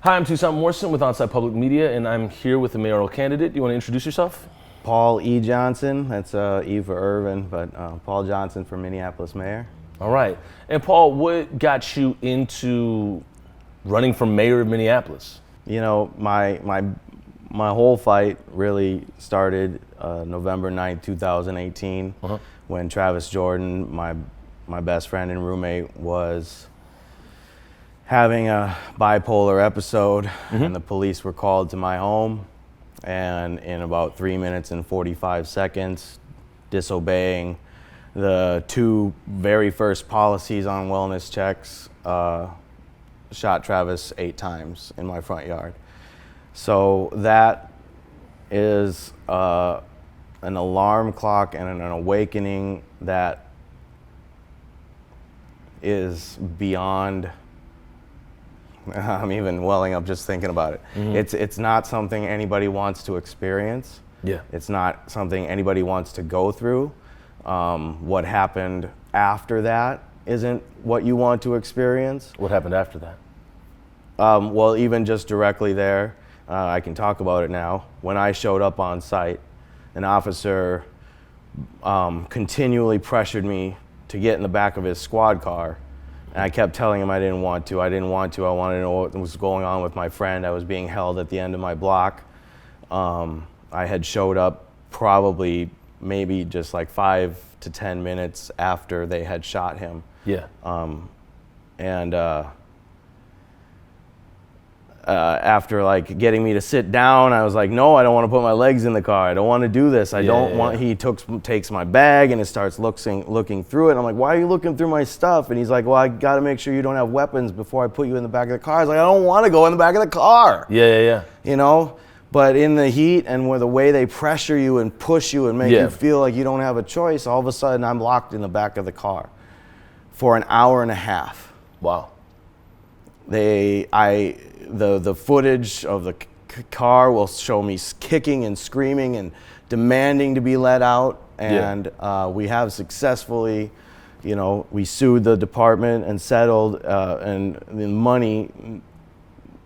Hi, I'm Toussaint Morrison with Onside Public Media, and I'm here with the mayoral candidate. You want to introduce yourself? Paul E. Johnson, that's E for Irvin, but Paul Johnson for Minneapolis mayor. All right. And Paul, what got you into running for mayor of Minneapolis? You know, my whole fight really started November 9th, 2018, when Travis Jordan, my best friend and roommate, was having a bipolar episode, and the police were called to my home, and in about 3 minutes and 45 seconds, disobeying the two very first policies on wellness checks, shot Travis 8 times in my front yard. So that is an alarm clock and an awakening that is beyond. I'm even welling up just thinking about it. It's not something anybody wants to experience. Yeah. It's not something anybody wants to go through. What happened after that isn't what you want to experience. What happened after that? Well, even just directly there, I can talk about it now. When I showed up on site, an officer continually pressured me to get in the back of his squad car. And I kept telling him I didn't want to. I wanted to know what was going on with my friend. I was being held at the end of my block. I had showed up probably maybe just like 5 to 10 minutes after they had shot him. Yeah. After like getting me to sit down, I was like, no, I don't want to put my legs in the car. I don't want to do this. I don't want. He takes my bag and it starts looking through it. And I'm like, why are you looking through my stuff? And he's like, well, I got to make sure you don't have weapons before I put you in the back of the car. I was like, I don't want to go in the back of the car. Yeah. You know, but in the heat and with the way they pressure you and push you and make you feel like you don't have a choice, all of a sudden I'm locked in the back of the car for an hour and a half. Wow. The footage of the car will show me kicking and screaming and demanding to be let out. And we have successfully, we sued the department and settled, and the money,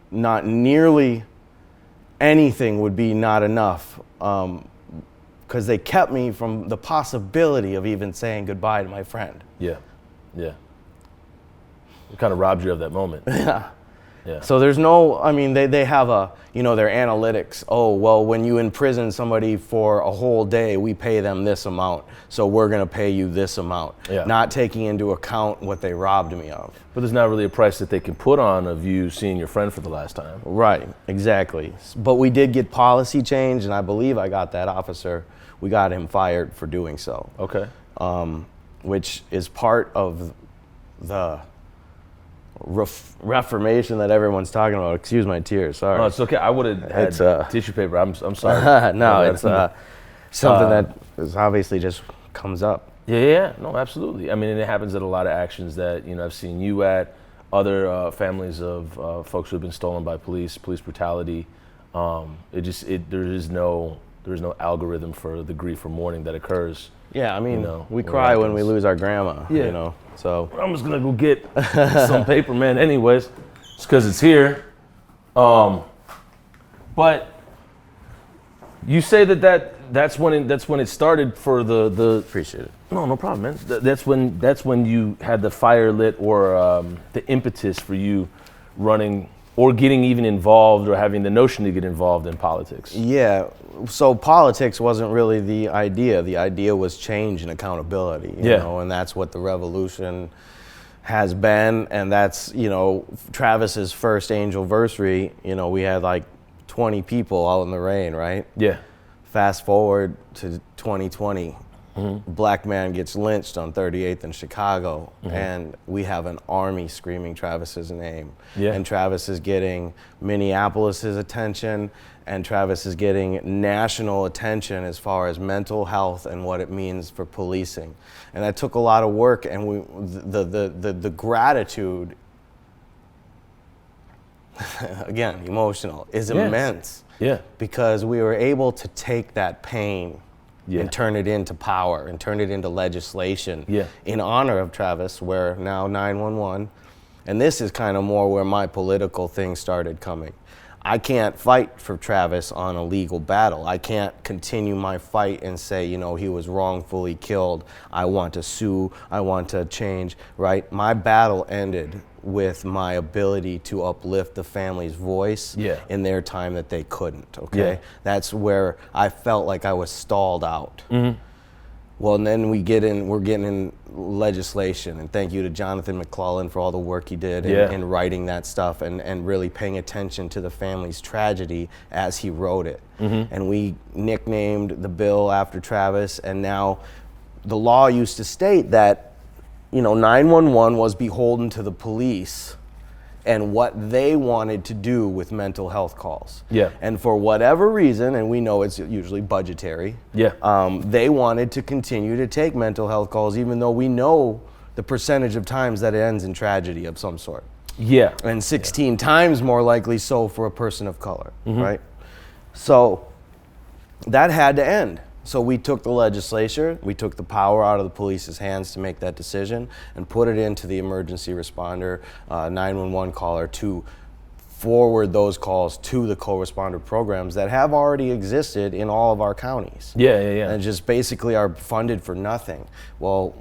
not nearly anything would be not enough, because they kept me from the possibility of even saying goodbye to my friend. Yeah. It kind of robbed you of that moment. Yeah. Yeah. So there's no, they have their analytics. Oh, well, when you imprison somebody for a whole day, we pay them this amount. So we're going to pay you this amount. Yeah. Not taking into account what they robbed me of. But there's not really a price that they can put on of you seeing your friend for the last time. Right, exactly. But we did get policy change, and I believe I got that officer. We got him fired for doing so. Okay. Which is part of the reformation that everyone's talking about. Excuse my tears, sorry. No, it's okay. I would have had tissue paper. I'm sorry. No, it's something that is obviously just comes up. Yeah. No, absolutely. And it happens at a lot of actions that, I've seen you at, other families of folks who have been stolen by police brutality. There is no algorithm for the grief or mourning that occurs. Yeah, we cry when we lose our grandma, so. I'm just gonna go get some paper, man, anyways, just because it's here. But you say that's when it started for the. Appreciate it. No problem, man. That's when you had the fire lit, or the impetus for you running or getting even involved, or having the notion to get involved in politics. Yeah, so politics wasn't really the idea. The idea was change and accountability, you know, and that's what the revolution has been. And that's, Travis's first Angelversary, we had like 20 people out in the rain, right? Yeah. Fast forward to 2020. Black man gets lynched on 38th in Chicago, and we have an army screaming Travis's name. Yeah. And Travis is getting Minneapolis's attention, and Travis is getting national attention as far as mental health and what it means for policing. And that took a lot of work, and the gratitude, again, emotional, is immense. Yeah. Because we were able to take that pain and turn it into power and turn it into legislation in honor of Travis, where now 911 And this is kind of more where my political thing started coming. I can't fight for Travis on a legal battle. I can't continue my fight and say, you know, he was wrongfully killed. I want to sue. I want to change, right? My battle ended with my ability to uplift the family's voice in their time that they couldn't, okay? Yeah. That's where I felt like I was stalled out. Well, and then we're getting in legislation, and thank you to Jonathan McClellan for all the work he did in writing that stuff and really paying attention to the family's tragedy as he wrote it. And we nicknamed the bill after Travis, and now the law used to state that, you know, 911 was beholden to the police and what they wanted to do with mental health calls. Yeah. And for whatever reason, and we know it's usually budgetary, they wanted to continue to take mental health calls even though we know the percentage of times that it ends in tragedy of some sort. Yeah. And 16 times more likely so for a person of color, right? So that had to end. So we took the legislature, we took the power out of the police's hands to make that decision and put it into the emergency responder 911 caller to forward those calls to the co-responder programs that have already existed in all of our counties. And just basically are funded for nothing. Well,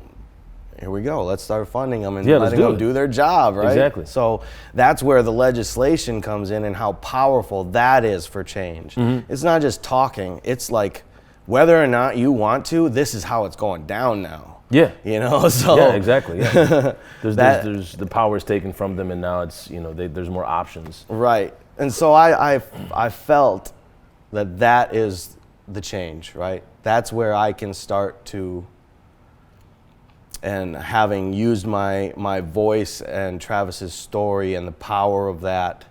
here we go. Let's start funding them and letting them do their job, right? Exactly. So that's where the legislation comes in and how powerful that is for change. It's not just talking. It's like, whether or not you want to, this is how it's going down now. Yeah. You know, so. Yeah, exactly. Yeah. There's the power is taken from them, and now it's, you know, there's more options. Right. And so I felt that is the change, right? That's where I can start to, and having used my voice and Travis's story and the power of that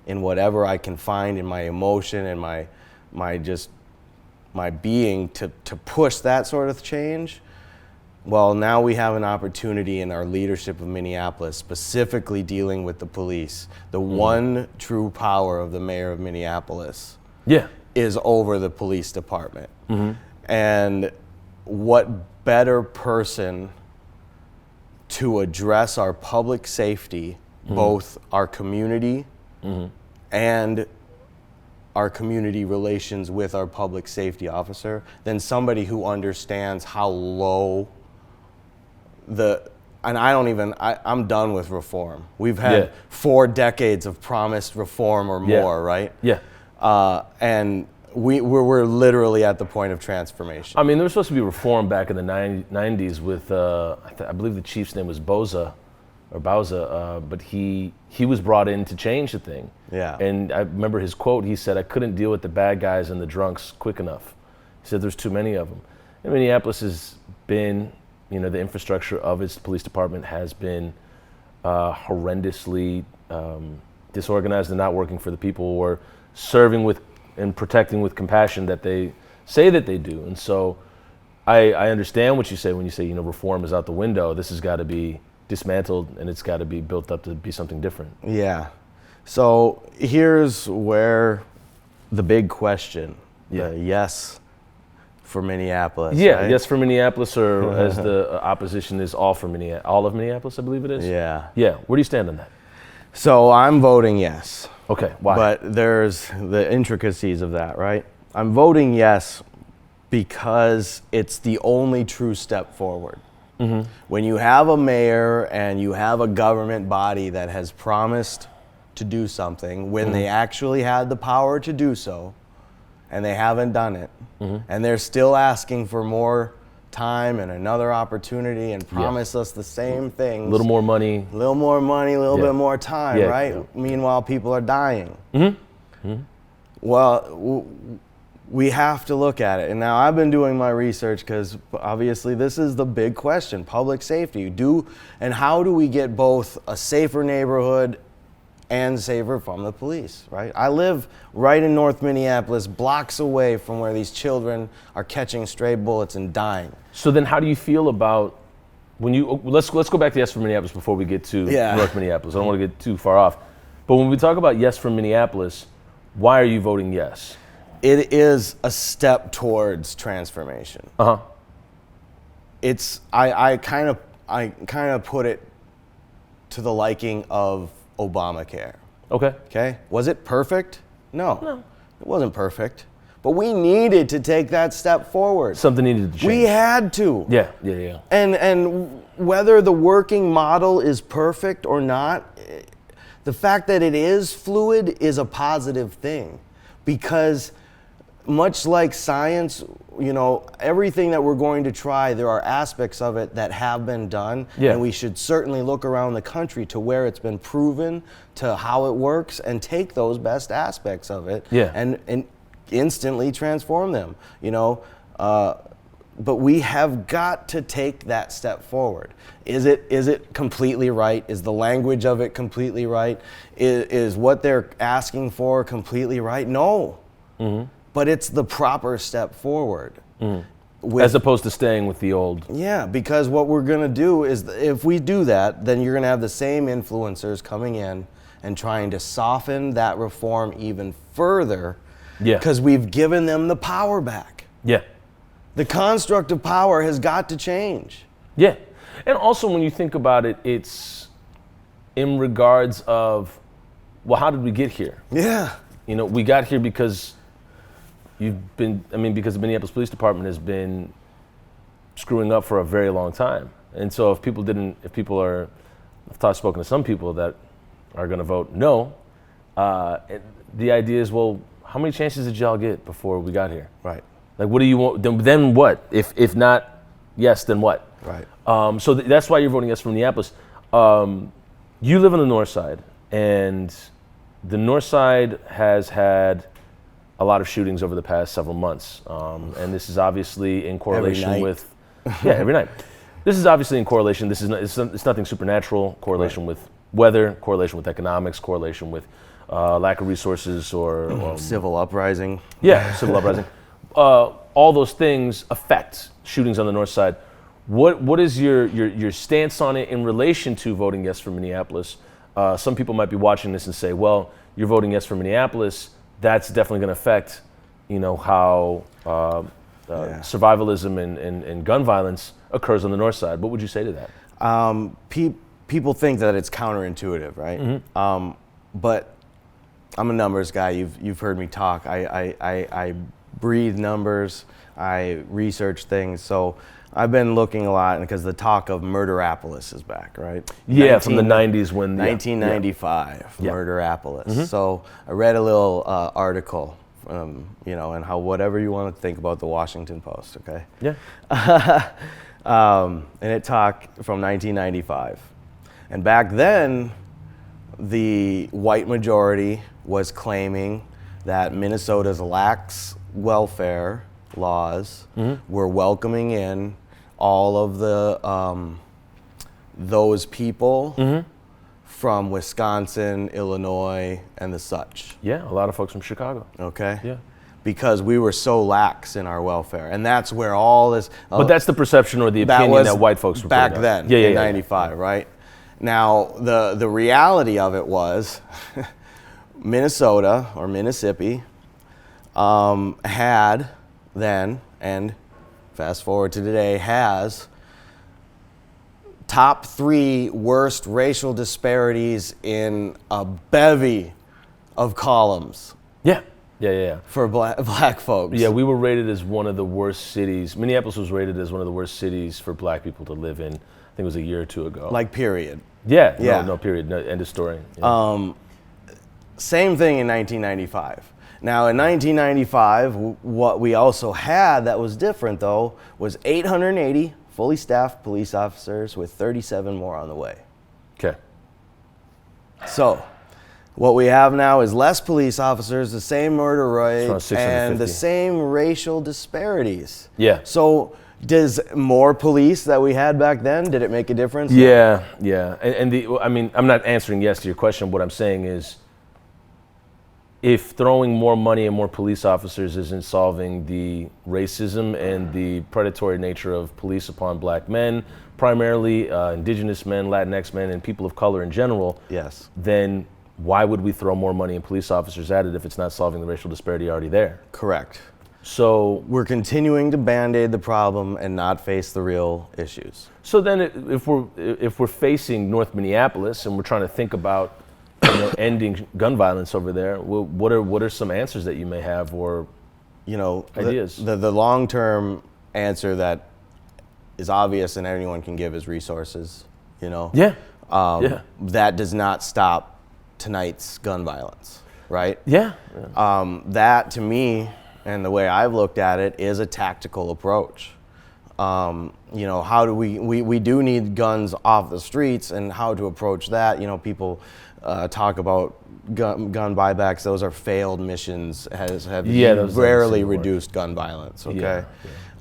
in whatever I can find in my emotion and my being to push that sort of change, well, now we have an opportunity in our leadership of Minneapolis, specifically dealing with the police. The one true power of the mayor of Minneapolis is over the police department. And what better person to address our public safety, both our community and our community relations with our public safety officer than somebody who understands how low I'm done with reform. We've had 4 decades of promised reform or more, right? And we're literally at the point of transformation. I mean, there was supposed to be reform back in the 90s with, I believe the chief's name was Bauza, but he was brought in to change the thing. And I remember his quote, he said, "I couldn't deal with the bad guys and the drunks quick enough." He said, "There's too many of them." And Minneapolis has been, you know, the infrastructure of its police department has been horrendously disorganized and not working for the people or serving with and protecting with compassion that they say that they do. And so I understand what you say when you say, you know, reform is out the window. This has got to be dismantled and it's got to be built up to be something different. Yeah. So here's where the big question, the yes for Minneapolis. Right? Yes for Minneapolis, or as the opposition is all for Minneapolis, all of Minneapolis, I believe it is. Yeah. Where do you stand on that? So I'm voting yes. Okay, why? But there's the intricacies of that, right? I'm voting yes because it's the only true step forward. When you have a mayor and you have a government body that has promised to do something when they actually had the power to do so, and they haven't done it, and they're still asking for more time and another opportunity and promise us the same things. A little more money. A little more money, a little bit more time, right? Meanwhile, people are dying. Well, we have to look at it. And now I've been doing my research because obviously this is the big question, public safety. And how do we get both a safer neighborhood and safer from the police, right? I live right in North Minneapolis, blocks away from where these children are catching stray bullets and dying. So then how do you feel about when you, let's go back to Yes for Minneapolis before we get to North Minneapolis. I don't want to get too far off. But when we talk about Yes for Minneapolis, why are you voting yes? It is a step towards transformation. It's I kind of put it to the liking of Obamacare. Okay. Okay? Was it perfect? No. It wasn't perfect. But we needed to take that step forward. Something needed to change. We had to. Yeah. And whether the working model is perfect or not, the fact that it is fluid is a positive thing, because much like science, everything that we're going to try, there are aspects of it that have been done, and we should certainly look around the country to where it's been proven, to how it works, and take those best aspects of it and instantly transform them, but we have got to take that step forward. Is it completely right? Is the language of it completely right? Is what they're asking for completely right? No. Mm-hmm. But it's the proper step forward. Mm-hmm. As opposed to staying with the old. Yeah, because what we're going to do is, if we do that, then you're going to have the same influencers coming in and trying to soften that reform even further. Yeah. Because we've given them the power back. Yeah. The construct of power has got to change. Yeah. And also, when you think about it, it's in regards of, well, how did we get here? Yeah. We got here because because the Minneapolis Police Department has been screwing up for a very long time. And so I've spoken to some people that are going to vote no. The idea is, well, how many chances did y'all get before we got here? Right. Like, what do you want? Then what? If not yes, then what? Right. So that's why you're voting yes for Minneapolis. You live on the north side, and the north side has had a lot of shootings over the past several months. And this is obviously in correlation with... every night. This is obviously in correlation. It's nothing supernatural. Correlation with weather, correlation with economics, correlation with lack of resources or civil uprising. Yeah, civil uprising. All those things affect shootings on the north side. What is your stance on it in relation to voting yes for Minneapolis? Some people might be watching this and say, well, you're voting yes for Minneapolis. That's definitely going to affect, how survivalism and gun violence occurs on the north side. What would you say to that? People think that it's counterintuitive, right? Mm-hmm. But I'm a numbers guy. You've heard me talk. I breathe numbers. I research things. So I've been looking a lot, because the talk of Murderapolis is back, right? Yeah, from the 90s when... 1995, Murderapolis. Mm-hmm. So I read a little article, and how whatever you want to think about the Washington Post, okay? Yeah. And it talked from 1995. And back then, the white majority was claiming that Minnesota's lax welfare laws were welcoming in all of the those people from Wisconsin, Illinois, and the such. Yeah, a lot of folks from Chicago. Okay. Yeah. Because we were so lax in our welfare, and that's where all this. But that's the perception or the opinion that white folks were back then. In '95, right? Now the reality of it was, Minnesota or Mississippi had then, and fast forward to today, has top 3 worst racial disparities in a bevy of columns. Yeah. For black folks. Yeah, we were rated as one of the worst cities. Minneapolis was rated as one of the worst cities for black people to live in. I think it was a year or two ago. Like, period. Yeah. No period. No, end of story. Yeah. Same thing in 1995. Now, in 1995, what we also had that was different, though, was 880 fully staffed police officers with 37 more on the way. Okay. So, what we have now is less police officers, the same murder rate, and the same racial disparities. Yeah. So, does more police that we had back then, did it make a difference? Yeah. And I'm not answering yes to your question. What I'm saying is, if throwing more money and more police officers isn't solving the racism and the predatory nature of police upon black men, primarily indigenous men, Latinx men, and people of color in general, yes, then why would we throw more money and police officers at it if it's not solving the racial disparity already there? Correct. So We're continuing to band-aid the problem and not face the real issues. So then, if we're facing North Minneapolis and we're trying to think about, ending gun violence over there, what are some answers that you may have, or ideas? The long-term answer that is obvious and anyone can give is resources. Yeah. That does not stop tonight's gun violence, right? Yeah. That to me, and the way I've looked at it, is a tactical approach. How do we do need guns off the streets, and how to approach that? People talk about gun buybacks. Those are failed missions. Have those rarely reduced gun violence. Okay.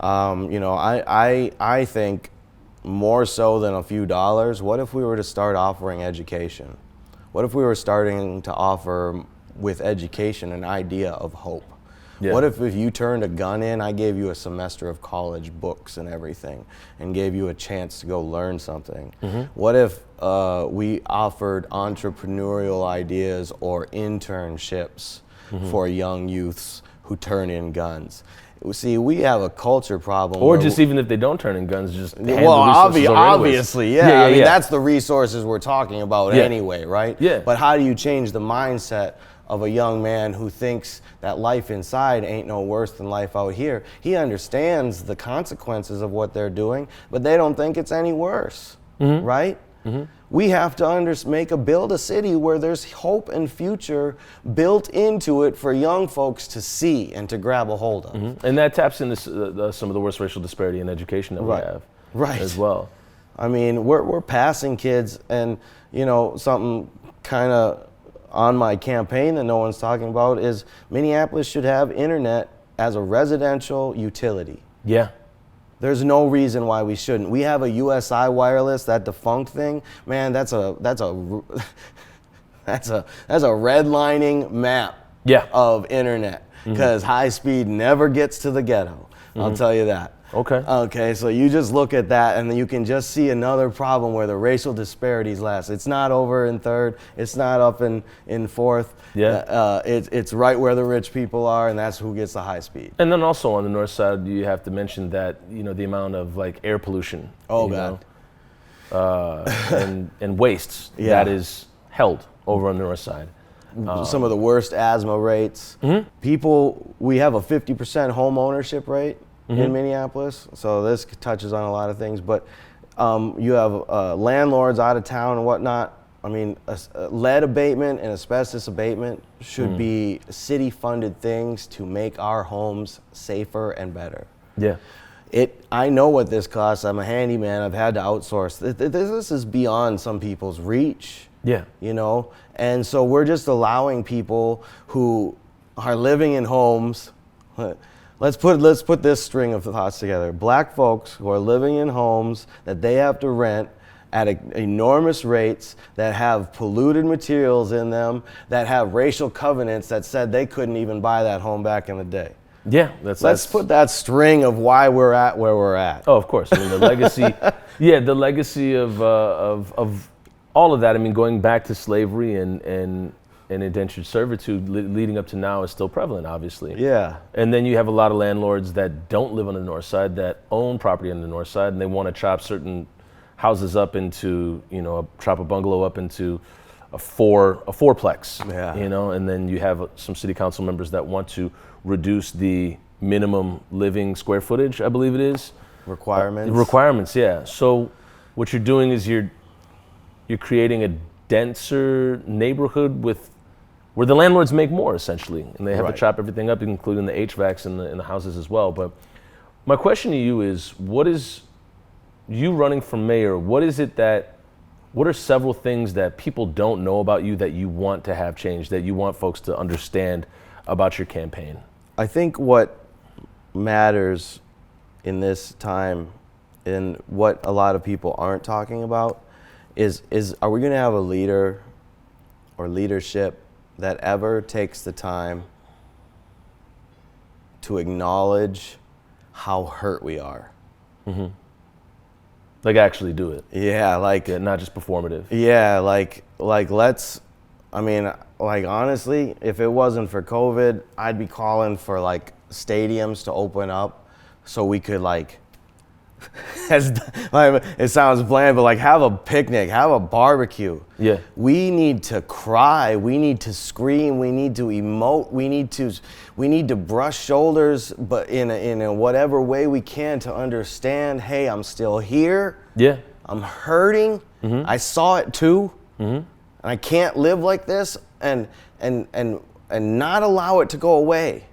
Yeah. I think more so than a few dollars. What if we were to start offering education? What if we were starting to offer with education an idea of hope? Yeah. What if you turned a gun in, I gave you a semester of college books and everything, and gave you a chance to go learn something? Mm-hmm. What if we offered entrepreneurial ideas or internships for young youths who turn in guns? See, we have a culture problem. Or just even if they don't turn in guns, just hand the resources over anyways. Obviously, yeah. I mean, that's the resources we're talking about Yeah. anyway, right? Yeah. But how do you change the mindset of a young man who thinks that life inside ain't no worse than life out here? He understands the consequences of what they're doing, but they don't think it's any worse, right? Mm-hmm. We have to build a city where there's hope and future built into it for young folks to see and to grab a hold of. Mm-hmm. And that taps into some of the worst racial disparity in education that we have, as well. I mean, we're passing kids, and something kind of on my campaign that no one's talking about is Minneapolis should have internet as a residential utility. Yeah. There's no reason why we shouldn't. We have a USI Wireless, that defunct thing. Man, that's a redlining map of internet, because high speed never gets to the ghetto. I'll tell you that. Okay, so you just look at that, and then you can just see another problem where the racial disparities last. It's not over in third. It's not up in fourth. Yeah. It's right where the rich people are, and that's who gets the high speed. And then also on the north side, you have to mention that the amount of air pollution. Oh God. And wastes that is held over on the north side. Some of the worst asthma rates. Mm-hmm. We have a 50% home ownership rate in Minneapolis, so this touches on a lot of things, but you have landlords out of town and whatnot. I mean, lead abatement and asbestos abatement should be city-funded things to make our homes safer and better. Yeah. I know what this costs. I'm a handyman. I've had to outsource. This is beyond some people's reach. Yeah. And so we're just allowing people who are living in homes. Let's put this string of thoughts together. Black folks who are living in homes that they have to rent at enormous rates, that have polluted materials in them, that have racial covenants that said they couldn't even buy that home back in the day. Yeah, let's put that string of why we're at where we're at. Oh, of course. I mean, the legacy, the legacy of all of that. I mean, going back to slavery and indentured servitude leading up to now is still prevalent, obviously. Yeah. And then you have a lot of landlords that don't live on the north side, that own property on the north side, and they want to chop certain houses up into, chop a bungalow up into a fourplex. Yeah. And then you have some city council members that want to reduce the minimum living square footage, I believe it is. Requirements. Yeah. So what you're doing is you're creating a denser neighborhood where the landlords make more, essentially, and they have to chop everything up, including the HVACs in the houses as well. But my question to you is, what is you running for mayor? What are several things that people don't know about you that you want to have changed, that you want folks to understand about your campaign? I think what matters in this time, and what a lot of people aren't talking about, is are we going to have a leader or leadership that ever takes the time to acknowledge how hurt we are? Mm-hmm. Like actually do it. Yeah, not just performative. Yeah, honestly, if it wasn't for COVID, I'd be calling for stadiums to open up so we could like, it sounds bland, but like have a picnic, have a barbecue. Yeah. We need to cry, we need to scream, we need to emote, we need to brush shoulders, but in a whatever way we can to understand, hey, I'm still here. Yeah. I'm hurting. I saw it too. And I can't live like this and not allow it to go away.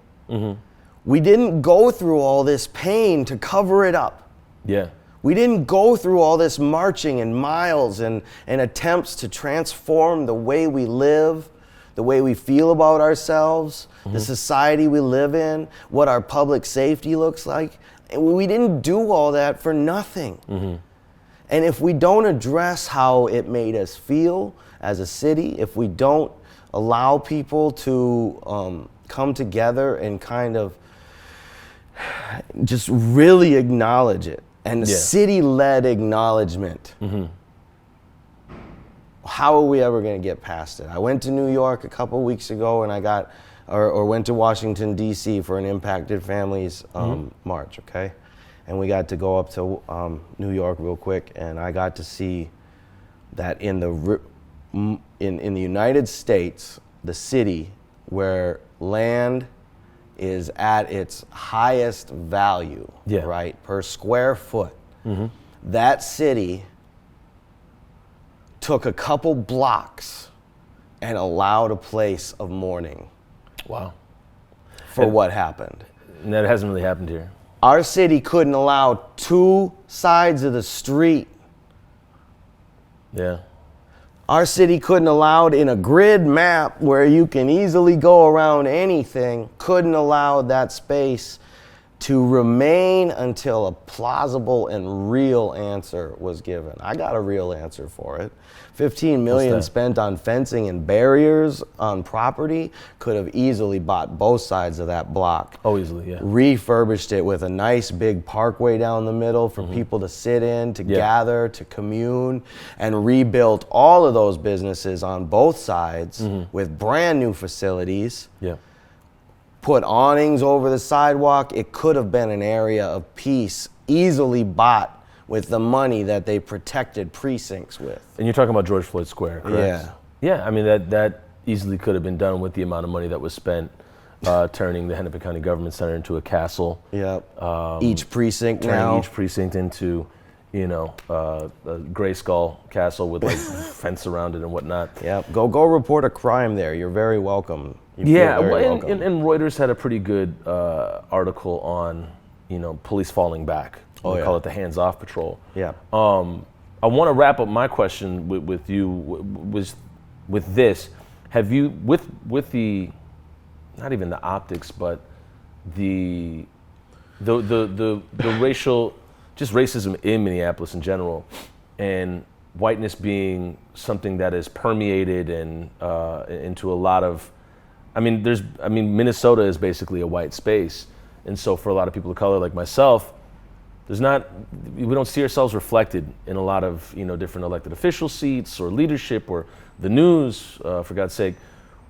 We didn't go through all this pain to cover it up. Yeah. We didn't go through all this marching and miles and attempts to transform the way we live, the way we feel about ourselves, the society we live in, what our public safety looks like. And we didn't do all that for nothing. And if we don't address how it made us feel as a city, if we don't allow people to come together and kind of just really acknowledge it, and city-led acknowledgement, how are we ever going to get past it? I went to New York a couple weeks ago, and I got, or went to Washington, D.C. for an Impacted Families march, okay? And we got to go up to New York real quick, and I got to see that in the United States, the city where land is at its highest value, right, per square foot, that city took a couple blocks and allowed a place of mourning. Wow. For what happened. And that hasn't really happened here. Our city couldn't allow two sides of the street. Yeah. Our city couldn't allow it in a grid map where you can easily go around anything, couldn't allow that space to remain until a plausible and real answer was given. I got a real answer for it. $15 million spent on fencing and barriers on property could have easily bought both sides of that block. Oh, easily, yeah. Refurbished it with a nice big parkway down the middle for people to sit in, to gather, to commune, and rebuilt all of those businesses on both sides with brand new facilities. Yeah. Put awnings over the sidewalk. It could have been an area of peace, easily bought with the money that they protected precincts with. And you're talking about George Floyd Square, correct? Yeah. Yeah, I mean, that easily could have been done with the amount of money that was spent turning the Hennepin County Government Center into a castle. Yep. Each precinct turning now. Each precinct into, a gray skull castle with like fence around it and whatnot. Yep. Go report a crime there. You're very welcome. And Reuters had a pretty good article on, police falling back. We call it the hands-off patrol. Yeah. I want to wrap up my question with you with this. Have you with the, not even the optics, but the racial, just racism in Minneapolis in general, and whiteness being something that is permeated and into a lot of, Minnesota is basically a white space, and so for a lot of people of color like myself, we don't see ourselves reflected in a lot of different elected official seats or leadership or the news, for God's sake.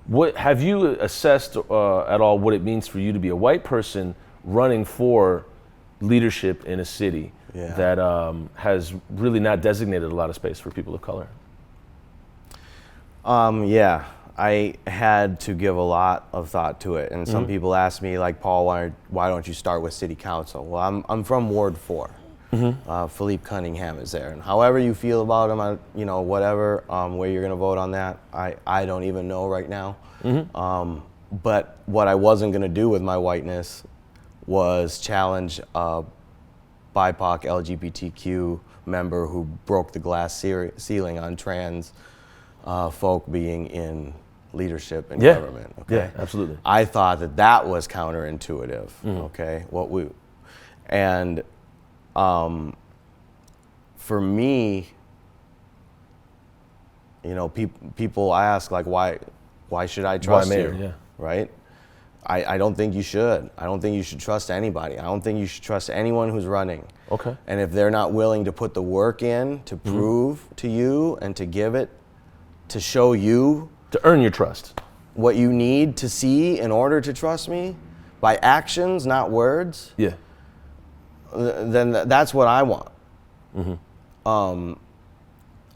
What have you assessed at all what it means for you to be a white person running for leadership in a city that has really not designated a lot of space for people of color? I had to give a lot of thought to it, and some people ask me, like, Paul, why don't you start with City Council? Well, I'm from Ward 4. Philippe Cunningham is there, and however you feel about him, whatever way you're going to vote on that, I don't even know right now. But what I wasn't going to do with my whiteness was challenge a BIPOC LGBTQ member who broke the glass ceiling on trans folk being in leadership and government. Okay? Yeah, absolutely. I thought that was counterintuitive. Okay, for me, people ask like, why should I trust you? Yeah. Right? I don't think you should. I don't think you should trust anybody. I don't think you should trust anyone who's running. Okay. And if they're not willing to put the work in to prove to you and to give it, to show you to earn your trust, what you need to see in order to trust me, by actions, not words, Yeah. then that's what I want.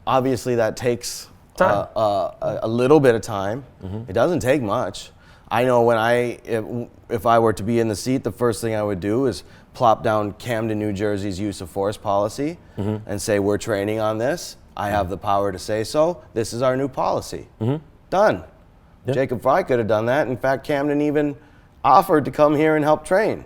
Obviously, that takes Time. a little bit of time. It doesn't take much. I know when if I were to be in the seat, the first thing I would do is plop down Camden, New Jersey's use of force policy and say, we're training on this. I have the power to say so. This is our new policy. Done. Yeah. Jacob Fry could have done that. In fact, Camden even offered to come here and help train.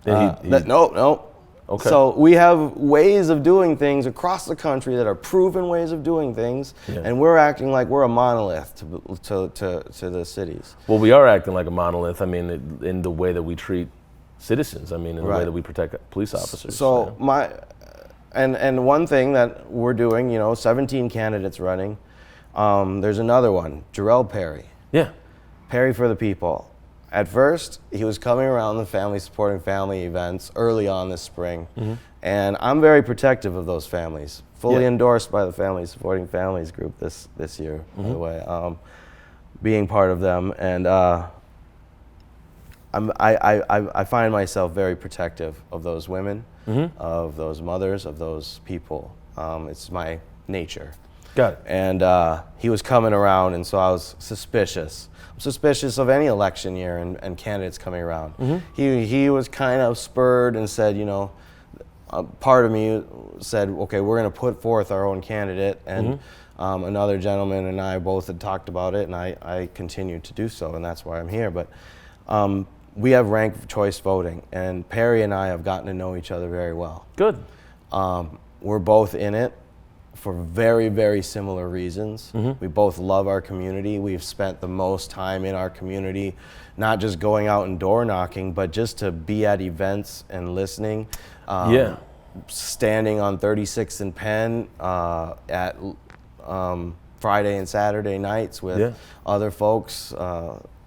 No. Okay. So we have ways of doing things across the country that are proven ways of doing things, and we're acting like we're a monolith to the cities. Well, we are acting like a monolith. I mean, in the way that we treat citizens. I mean, in the way that we protect police officers. So and one thing that we're doing, 17 candidates running. There's another one, Jarrell Perry. Yeah. Perry for the People. At first, he was coming around the family supporting family events early on this spring, and I'm very protective of those families. Fully endorsed by the Family Supporting Families group this year, by the way, being part of them, and I find myself very protective of those women, of those mothers, of those people. It's my nature. Got it. And he was coming around, and so I was suspicious. I'm suspicious of any election year and candidates coming around. He was kind of spurred and said, part of me said, okay, we're going to put forth our own candidate. And another gentleman and I both had talked about it, and I continued to do so, and that's why I'm here. But we have ranked choice voting, and Perry and I have gotten to know each other very well. Good. We're both in it for very, very similar reasons. We both love our community. We've spent the most time in our community, not just going out and door knocking, but just to be at events and listening. Standing on 36th and Penn at Friday and Saturday nights with other folks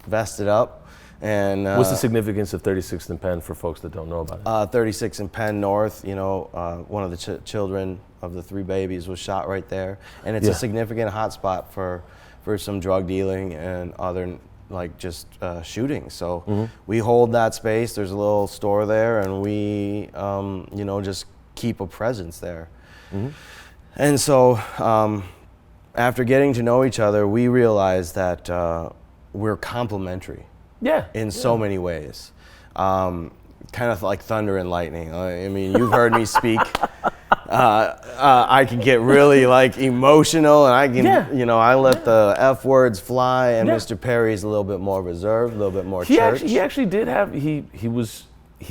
vested up. And what's the significance of 36th and Penn for folks that don't know about it? 36th and Penn North, one of the children of the 3 babies was shot right there. And it's a significant hotspot for some drug dealing and other shootings. So we hold that space. There's a little store there, and we, just keep a presence there. And so after getting to know each other, we realized that we're complementary. In so many ways. Kind of like thunder and lightning. I mean, you've heard me speak. I can get really emotional, and I can, I let the F words fly, and Mr. Perry's a little bit more reserved, a little bit more church. He actually did have, he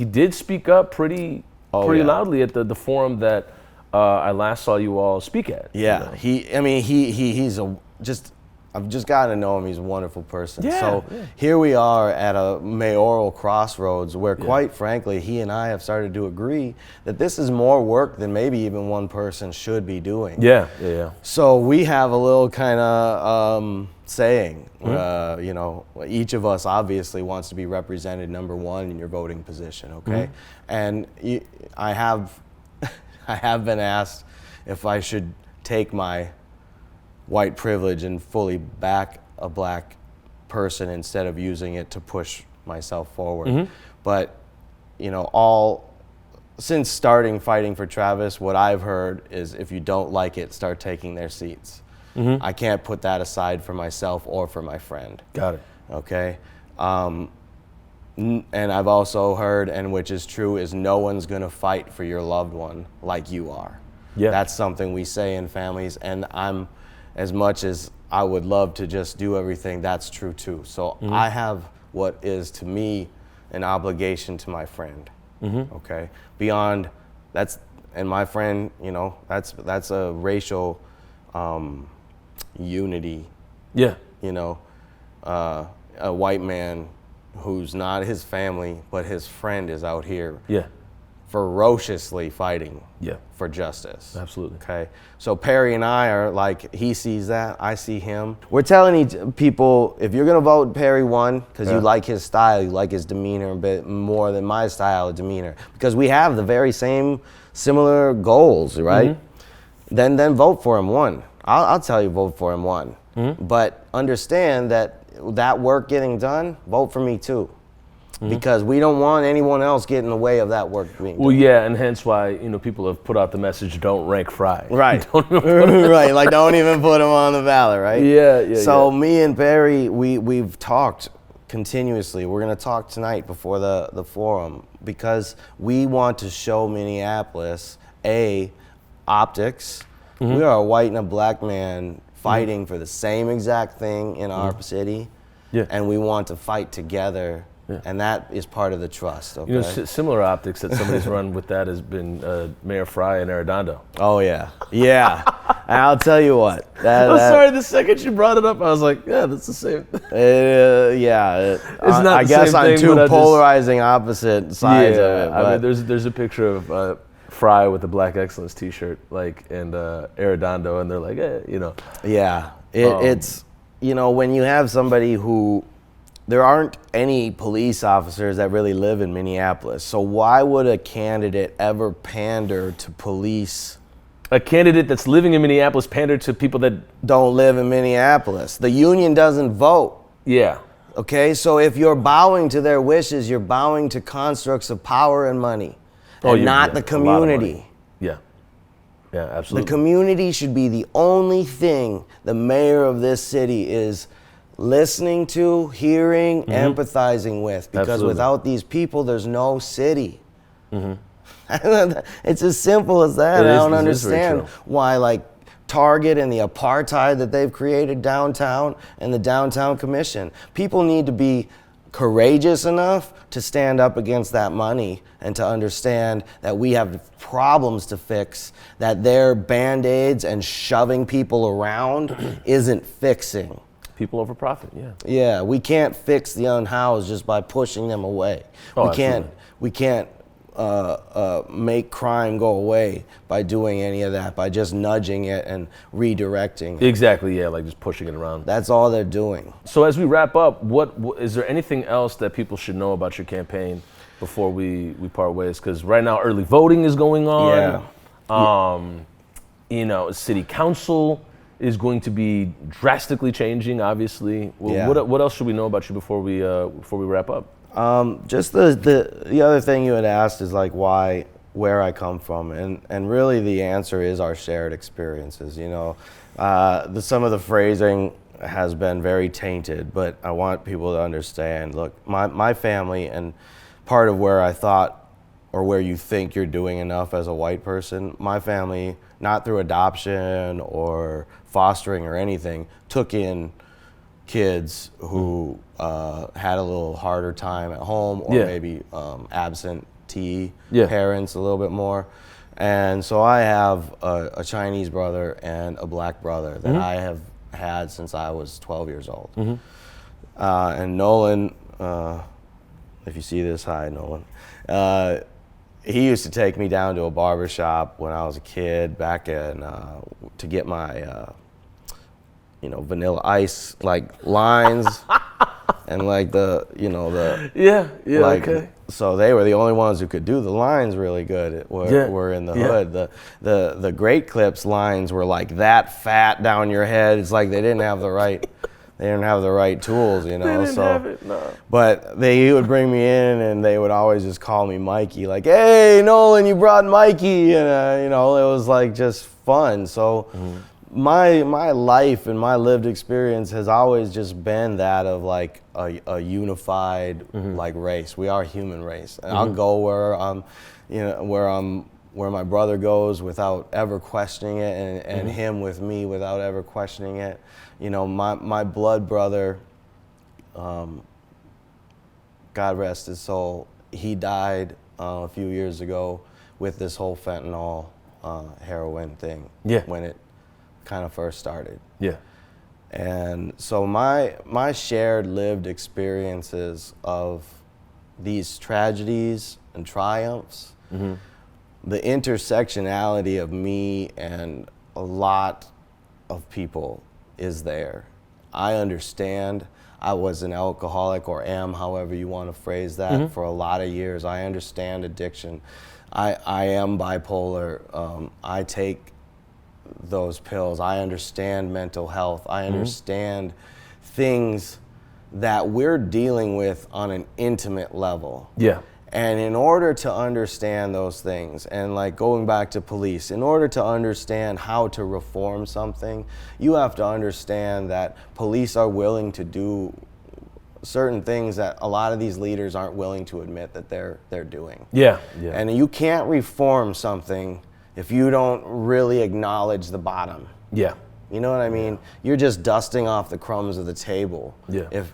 did speak up pretty loudly at the forum that I last saw you all speak at. I've just gotten to know him. He's a wonderful person. Here we are at a mayoral crossroads where, quite frankly, he and I have started to agree that this is more work than maybe even one person should be doing. So we have a little kind of saying, each of us obviously wants to be represented number one in your voting position, okay? And I have been asked if I should take my white privilege and fully back a black person instead of using it to push myself forward. But, since starting fighting for Travis, what I've heard is if you don't like it, start taking their seats. I can't put that aside for myself or for my friend. Got it. Okay? And I've also heard, and which is true, is no one's gonna fight for your loved one like you are. That's something we say in families, and as much as I would love to just do everything, that's true too. So I have what is to me an obligation to my friend. Okay, beyond and my friend, that's a racial unity. A white man who's not his family, but his friend is out here. Ferociously fighting for justice. Absolutely. Okay. So Perry and I are he sees that, I see him. We're telling people, if you're gonna vote Perry 1, because you like his style, you like his demeanor a bit more than my style of demeanor, because we have the very similar goals, right? Then vote for him 1. I'll tell you, vote for him 1. But understand that work getting done, vote for me 2. because we don't want anyone else getting in the way of that work being Well, done. yeah, and hence why, you know, people have put out the message, don't rank Fry. Right. Don't even put Right, like don't even put him on the ballot, right? Yeah. So me and Barry, we've talked continuously. We're gonna talk tonight before the forum because we want to show Minneapolis optics. We are a white and a black man fighting for the same exact thing in our city, and we want to fight together. Yeah. And that is part of the trust. Okay? You know, similar optics that somebody's run with that has been Mayor Fry in Arredondo. Oh yeah. And I'll tell you what. I'm sorry. The second you brought it up, I was like, yeah, that's the same. It's not. I the guess same I'm thing, two but polarizing opposite sides of it. I But mean, there's a picture of Fry with the Black Excellence T-shirt, like, and Arredondo, and they're like, you know. yeah, it's, you know, when you have somebody who. There aren't any police officers that really live in Minneapolis. So why would a candidate ever pander to police? A candidate that's living in Minneapolis pander to people that don't live in Minneapolis. The union doesn't vote. Yeah. Okay, so if you're bowing to their wishes, you're bowing to constructs of power and money, and not the community. Yeah, absolutely. The community should be the only thing the mayor of this city is listening to, hearing, empathizing with, because without these people, there's no city. It's as simple as that. I don't understand why, like, Target and the apartheid that they've created downtown and the downtown commission. People need to be courageous enough to stand up against that money and to understand that we have problems to fix, that their Band-Aids and shoving people around isn't fixing. People over profit, yeah. Yeah, we can't fix the unhoused just by pushing them away. Oh, we can't make crime go away by doing any of that, by just nudging it and redirecting it. Exactly, yeah, like just pushing it around. That's all they're doing. So as we wrap up, what is there anything else that people should know about your campaign before we part ways? Because right now early voting is going on. Yeah. You know, city council is going to be drastically changing, obviously. Yeah. What else should we know about you before we wrap up? Just the other thing you had asked is like where I come from, and really the answer is our shared experiences. You know, some of the phrasing has been very tainted, but I want people to understand. Look, my family, and part of where I thought, or where you think you're doing enough as a white person, my family, not through adoption or fostering or anything, took in kids who had a little harder time at home, or maybe absentee parents a little bit more. And so I have a Chinese brother and a black brother that I have had since I was 12 years old. And Nolan, if you see this, hi Nolan. He used to take me down to a barber shop when I was a kid back in to get my Vanilla Ice like lines and like the okay. So they were the only ones who could do the lines really good. Were in the hood. The Great Clips lines were like that fat down your head. It's like they didn't have the right tools, you know. They didn't have it, no. But he would bring me in, and they would always just call me Mikey, like, "Hey, Nolan, you brought Mikey," and it was like just fun. So my life and my lived experience has always just been that of like a unified like race. We are a human race. And I'll go where my brother goes without ever questioning it, and him with me without ever questioning it. You know, my blood brother, God rest his soul, he died a few years ago with this whole fentanyl heroin thing. When it kind of first started. And so my shared lived experiences of these tragedies and triumphs, the intersectionality of me and a lot of people is there. I understand. I was an alcoholic, or am, however you want to phrase that, for a lot of years. I understand addiction. I am bipolar. I take those pills. I understand mental health. I understand things that we're dealing with on an intimate level. Yeah. And in order to understand those things, and like going back to police, in order to understand how to reform something, you have to understand that police are willing to do certain things that a lot of these leaders aren't willing to admit that they're doing. Yeah. Yeah. And you can't reform something if you don't really acknowledge the bottom. Yeah. You know what I mean? You're just dusting off the crumbs of the table. Yeah.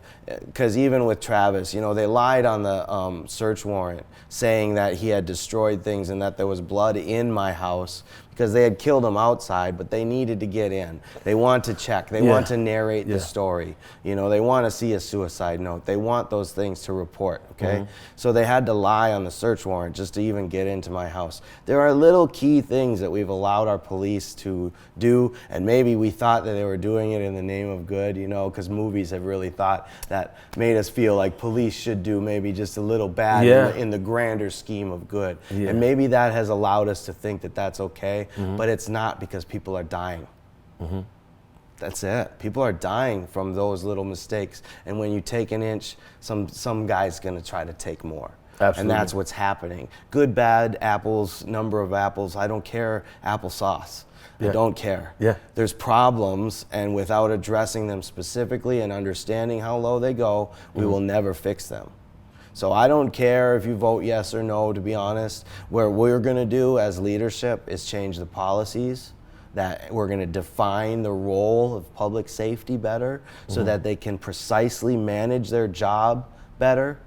Because even with Travis, you know, they lied on the search warrant saying that he had destroyed things and that there was blood in my house because they had killed him outside, but they needed to get in. They want to check. They want to narrate the story. You know, they want to see a suicide note. They want those things to report, okay? So they had to lie on the search warrant just to even get into my house. There are little key things that we've allowed our police to do, and maybe we thought that they were doing it in the name of good, you know, because movies have really thought that made us feel like police should do maybe just a little bad in the grander scheme of good. And maybe that has allowed us to think that that's okay, but it's not, because people are dying. That's it. People are dying from those little mistakes. And when you take an inch, some guy's gonna try to take more. Absolutely. And that's what's happening. Good, bad, apples, number of apples, I don't care. Applesauce. I don't care. There's problems, and without addressing them specifically and understanding how low they go, we will never fix them. So I don't care if you vote yes or no, to be honest. What we're gonna do as leadership is change the policies, that we're gonna define the role of public safety better so that they can precisely manage their job better.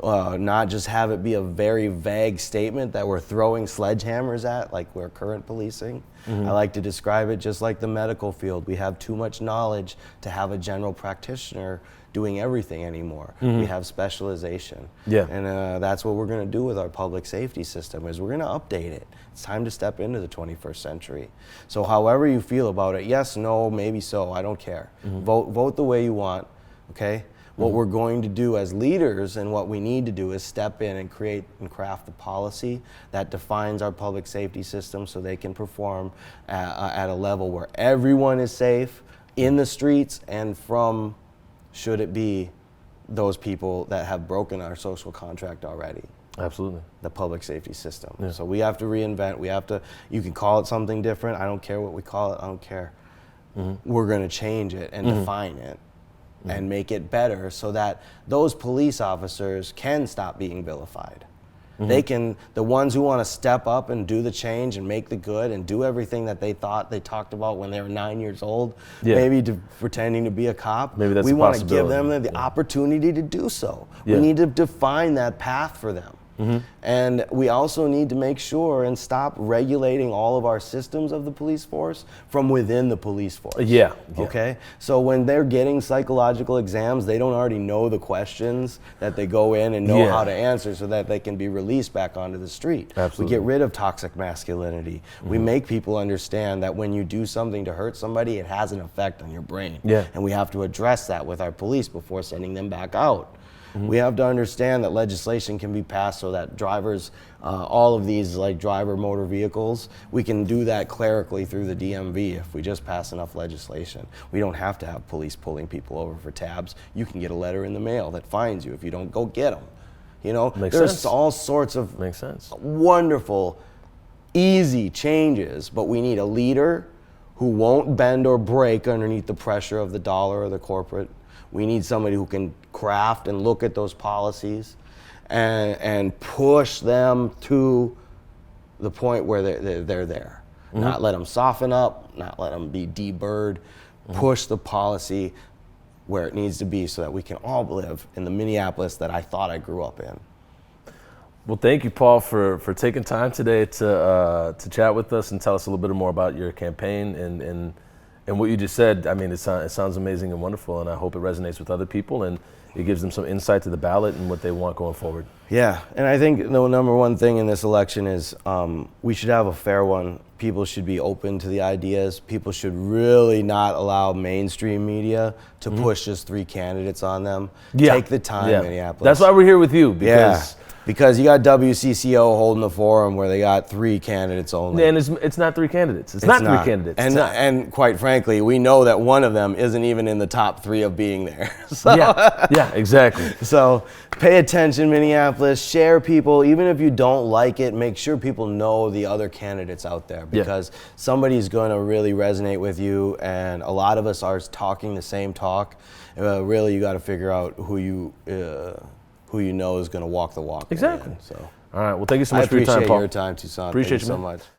Not just have it be a very vague statement that we're throwing sledgehammers at like we're current policing. I like to describe it just like the medical field. We have too much knowledge to have a general practitioner doing everything anymore. We have specialization. And that's what we're gonna do with our public safety system, is we're gonna update it. It's time to step into the 21st century. So however you feel about it, yes, no, maybe so, I don't care. Vote the way you want, okay? What we're going to do as leaders, and what we need to do, is step in and create and craft the policy that defines our public safety system so they can perform at a level where everyone is safe in the streets and from, should it be, those people that have broken our social contract already. Absolutely. The public safety system. So we have to reinvent. You can call it something different. I don't care what we call it. I don't care. We're going to change it and define it. And make it better so that those police officers can stop being vilified. They can, the ones who want to step up and do the change and make the good and do everything that they thought they talked about when they were 9 years old, maybe pretending to be a cop. Maybe that's we a want to give possibility. them the opportunity to do so. We need to define that path for them. And we also need to make sure and stop regulating all of our systems of the police force from within the police force. Okay? So when they're getting psychological exams, they don't already know the questions that they go in and know how to answer so that they can be released back onto the street. We get rid of toxic masculinity. We make people understand that when you do something to hurt somebody, it has an effect on your brain. And we have to address that with our police before sending them back out. We have to understand that legislation can be passed so that drivers, all of these like driver motor vehicles, we can do that clerically through the DMV if we just pass enough legislation. We don't have to have police pulling people over for tabs. You can get a letter in the mail that fines you if you don't go get them. You know, there's all sorts of wonderful, easy changes, but we need a leader who won't bend or break underneath the pressure of the dollar or the corporate. We need somebody who can craft and look at those policies and push them to the point where they're there. Not let them soften up, not let them be deburred. Push the policy where it needs to be so that we can all live in the Minneapolis that I thought I grew up in. Well, thank you, Paul, for taking time today to chat with us and tell us a little bit more about your campaign and what you just said. I mean, it sounds amazing and wonderful, and I hope it resonates with other people and it gives them some insight to the ballot and what they want going forward. Yeah, and I think the number one thing in this election is we should have a fair one. People should be open to the ideas. People should really not allow mainstream media to push just 3 candidates on them. Take the time, Minneapolis. That's why we're here with you, because Because you got WCCO holding the forum where they got 3 candidates only. And it's not 3 candidates. It's not 3 candidates. And quite frankly, we know that one of them isn't even in the top 3 of being there. So, yeah, exactly. So pay attention, Minneapolis. Share people. Even if you don't like it, make sure people know the other candidates out there, because somebody's going to really resonate with you. And a lot of us are talking the same talk. Really, you got to figure out who you know is going to walk the walk. Exactly. So, all right. Well, thank you so much for your time, Paul. I appreciate your time, Toussaint. Appreciate Thank you so much.